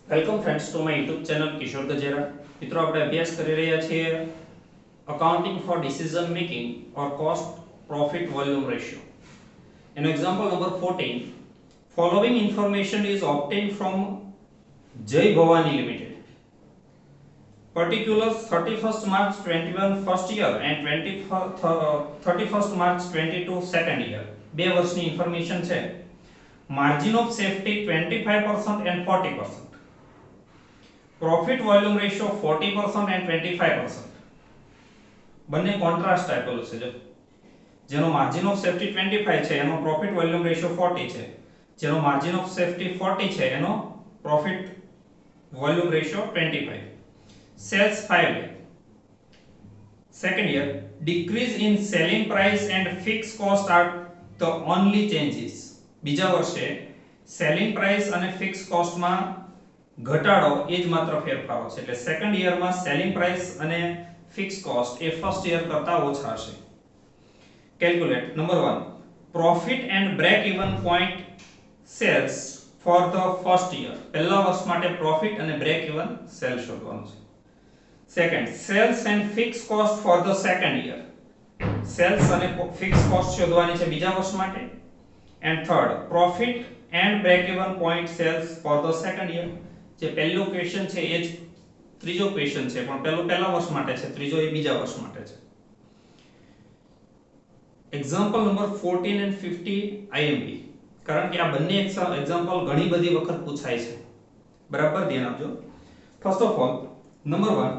Welcome friends to my YouTube channel Kishor Gajera. મિત્રો આપણે અભ્યાસ કરી રહ્યા છીએ accounting for decision making or cost profit volume ratio. એનો example number 14. Following information is obtained from Jay Bhavani limited. Particulars 31st March 21 first year and 31st March 22 second year. બે વર્ષની information છે. Margin of safety 25% and 40%. Profit volume ratio 40% and 25%. બંને contrast આપેલું છે. જો જેનો margin of safety 25 છે એનો પ્રોફિટ વોલ્યુમ રેશિયો 40 છે. જેનો માર્જિન ઓફ સેફટી 40 છે એનો profit volume ratio 25. Sales 5 lakh. Second year, decrease in selling price and fixed cost are the only changes. બીજા વર્ષે સેલિંગ પ્રાઇસ અને ફિક્સ કોસ્ટમાં ઘટાડો એ જ માત્ર ફેરફારો છે. એટલે સેકન્ડ યરમાં સેલિંગ પ્રાઇસ અને ફિક્સ કોસ્ટ એ ફર્સ્ટ યર કરતા ઓછા હશે. Calculate number 1 profit and break even point sales for the first year. પહેલા વર્ષ માટે પ્રોફિટ અને બ્રેક ઇવન સેલ શોધવાનું છે. Second sales and fix cost for the second year. Sales અને ફિક્સ કોસ્ટ શોધવાની છે બીજા વર્ષ માટે. And third profit and break even point sales for the second year. જે પહેલો ક્વેશ્ચન છે એ જ ત્રીજો ક્વેશ્ચન છે, પણ પહેલો પહેલા વર્ષ માટે છે, ત્રીજો એ બીજા વર્ષ માટે છે. Example number 14 and 50 IMP. કારણ કે આ બંને એક્ઝામ્પલ ઘણી બધી વખત પૂછાય છે. બરાબર ધ્યાન આપજો. First of all number 1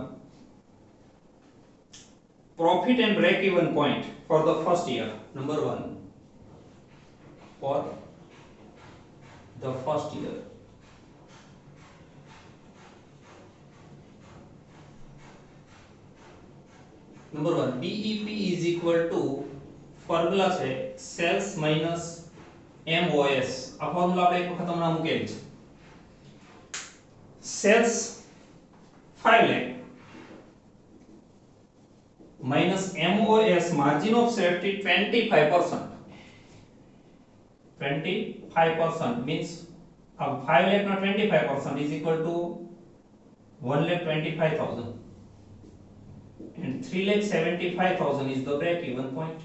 profit and break even point for the first year. Number 1 for the first year. Number 1 BEP is equal to formula છે sales minus MOS. આ ફોર્મ્યુલા આપણે એક વખત હમણાં મૂકેલી છે. sales 5 lakh minus MOS margin of safety 25%. 25% means 5 lakh ના 25% is equal to 1,25,000 and 3,75,000 is the break even point.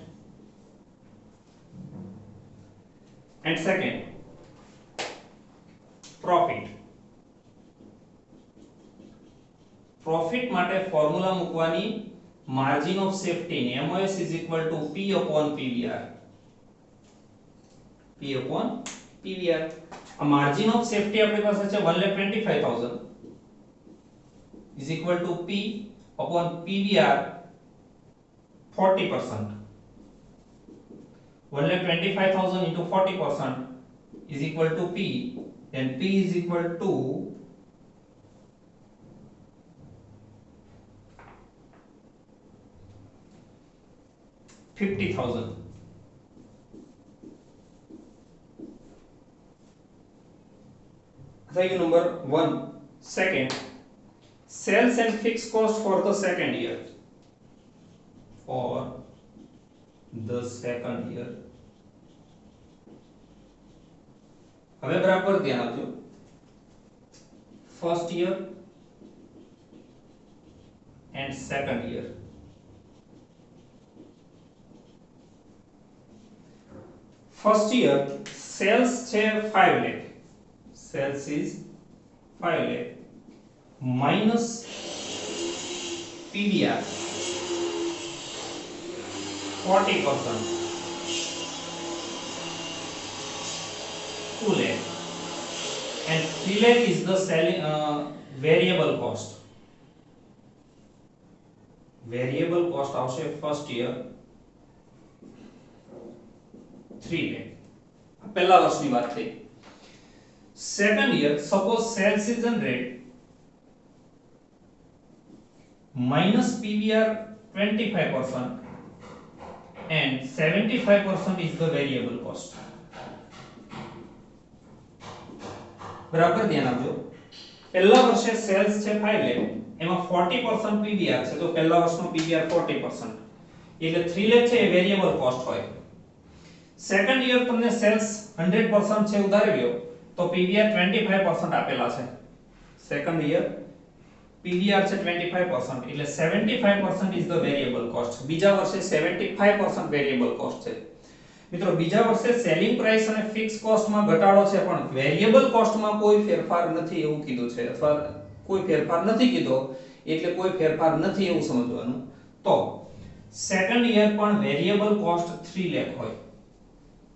And second profit માટે ફોર્મ્યુલા મૂકવાની margin of safety ની MOS is equal to P upon PVR. P upon PVR. આ margin of safety આપણી પાસે છે 1,25,000 is equal to P upon PVR 40%. 1,25,000 into 40% is equal to P. Then P is equal to 50,000. Thank you. Number 1. Second, sales and fixed cost for the second year. For the second year. હવે બરાબર ધ્યાન આપજો. First year and second year. First year sales છે 5 lakh. Sales is 5 lakh minus PVR 40%. 2 lakh and 3 lakh is the selling variable cost. Variable cost આવશે first year 3 lakh. પહેલા વર્ષની વાત થઈ. second year suppose sales is 100 minus PVR 25% and 75% is the variable cost. બરાબર ધ્યાન આપજો. પહેલા વર્ષે સેલ્સ છે 5 lakh, એમાં 40% PVR છે, તો પહેલા વર્ષનો PVR 40%, એટલે 3 lakh છે એ વેરીએબલ કોસ્ટ હોય. સેકન્ડ યર તમને સેલ્સ 100% છે ઉધારી લ્યો તો PVR 25% આપેલા છે. સેકન્ડ યર પીવીઆર છે 25% એટલે 75% ઇઝ ધ વેરિયેબલ કોસ્ટ. બીજા વર્ષે 75% વેરિયેબલ કોસ્ટ છે. મિત્રો બીજા વર્ષે સેલિંગ પ્રાઇસ અને ફિક્સ કોસ્ટમાં ઘટાડો છે પણ વેરિયેબલ કોસ્ટમાં કોઈ ફેરફાર નથી એવું કીધું છે અથવા કોઈ ફેરફાર નથી કીધો એટલે કોઈ ફેરફાર નથી એવું સમજવાનું. તો સેકન્ડ યર પણ વેરિયેબલ કોસ્ટ 3 લાખ હોય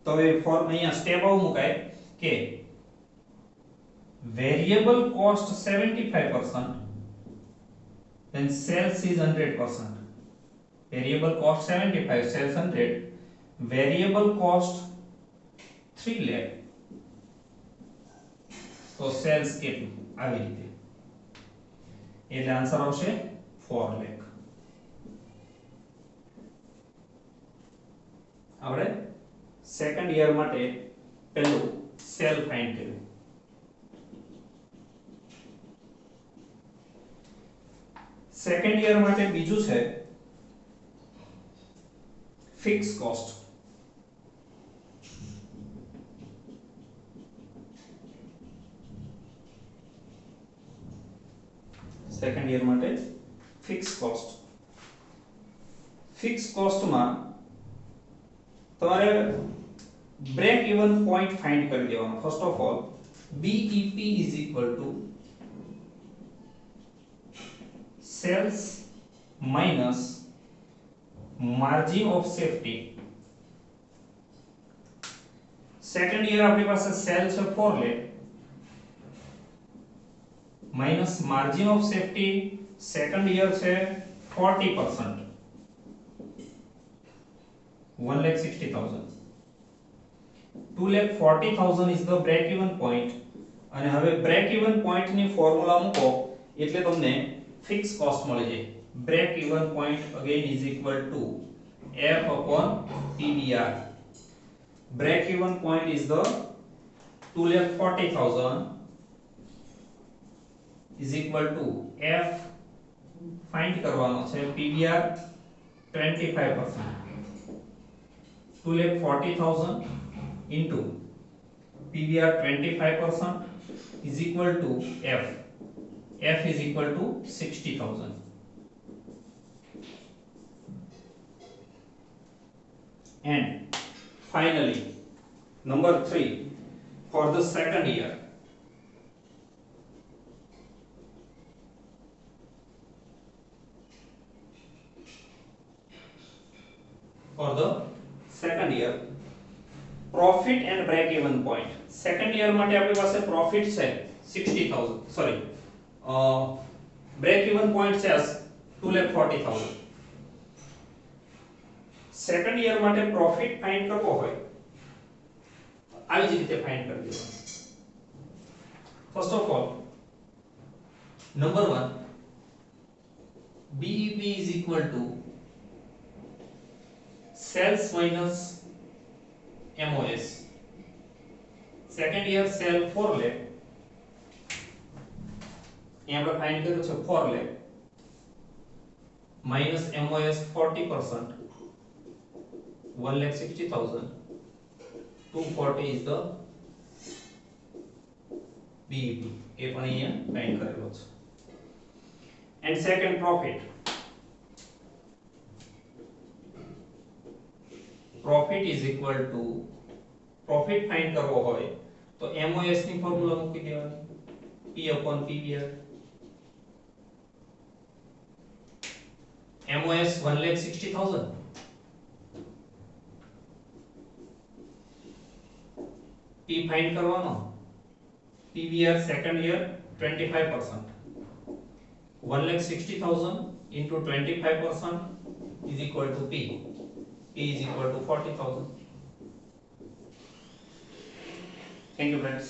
તો હવે ફોર અહીંયા સ્ટેપ આવું મુકાય કે variable cost 75% then sales is 100%. Variable cost 75, sales 100, variable cost 3 lakh તો sales કેટલું આવી રીતે એટલે આન્સર આવશે 4 lakh. આપણે સેકન્ડ યર માટે પહેલું સેલ ફાઇન્ડ કર્યું. સેકન્ડ યર માટે બીજું છે ફિક્સ કોસ્ટ. સેકન્ડ યર માટે ફિક્સ કોસ્ટ. ફિક્સ કોસ્ટમાં તમારે બ્રેક ઇવન પોઈન્ટ ફાઇન્ડ કરી દેવાનો. First of all BEP is equal to sales minus margin of safety. Second year આપણી પાસે સેલ છે 4 lakh minus margin of safety second year છે 40% 1,60,000. 2,40,000 is the break even point. અને હવે break even point ની formula મૂકો એટલે તમને ફિક્સ કોસ્ટ મળી જાય. break even point again is equal to F upon PVR. break even point is the 2,40,000 is equal to F find કરવાનો છે PVR 25%. 2,40,000 into PVR 25% is equal to F. F is equal to 60,000. And finally, number 3 for the second year. For the second year, profit and break even point. Second year માટે આપણી પાસે profit છે 60,000 sorry break even point છે 2,40,000. Second year માટે profit find કરવો હોય આવી જ રીતે ફાઇન્ડ કરી દેવાનું. First of all number 1 BEP is equal to sales minus MOS. Second year cell 4 lakh અહીં આપણે ફાઇન્ડ કર્યું છે 4 lakh minus MOS 40% 1,60,000. 240 is the BEP. એ પણ અહીંયા ફાઇન્ડ કરેલો છે. And second profit. Profit is equal to profit find કરવો હોય તો MOS ની ફોર્મ્યુલા મૂકી દેવાની P upon PVR. MOS 1,60,000 P find કરવાનો PVR second year 25%. 1,60,000 into 25% is equal to P. P is equal to 40,000. Thank you friends.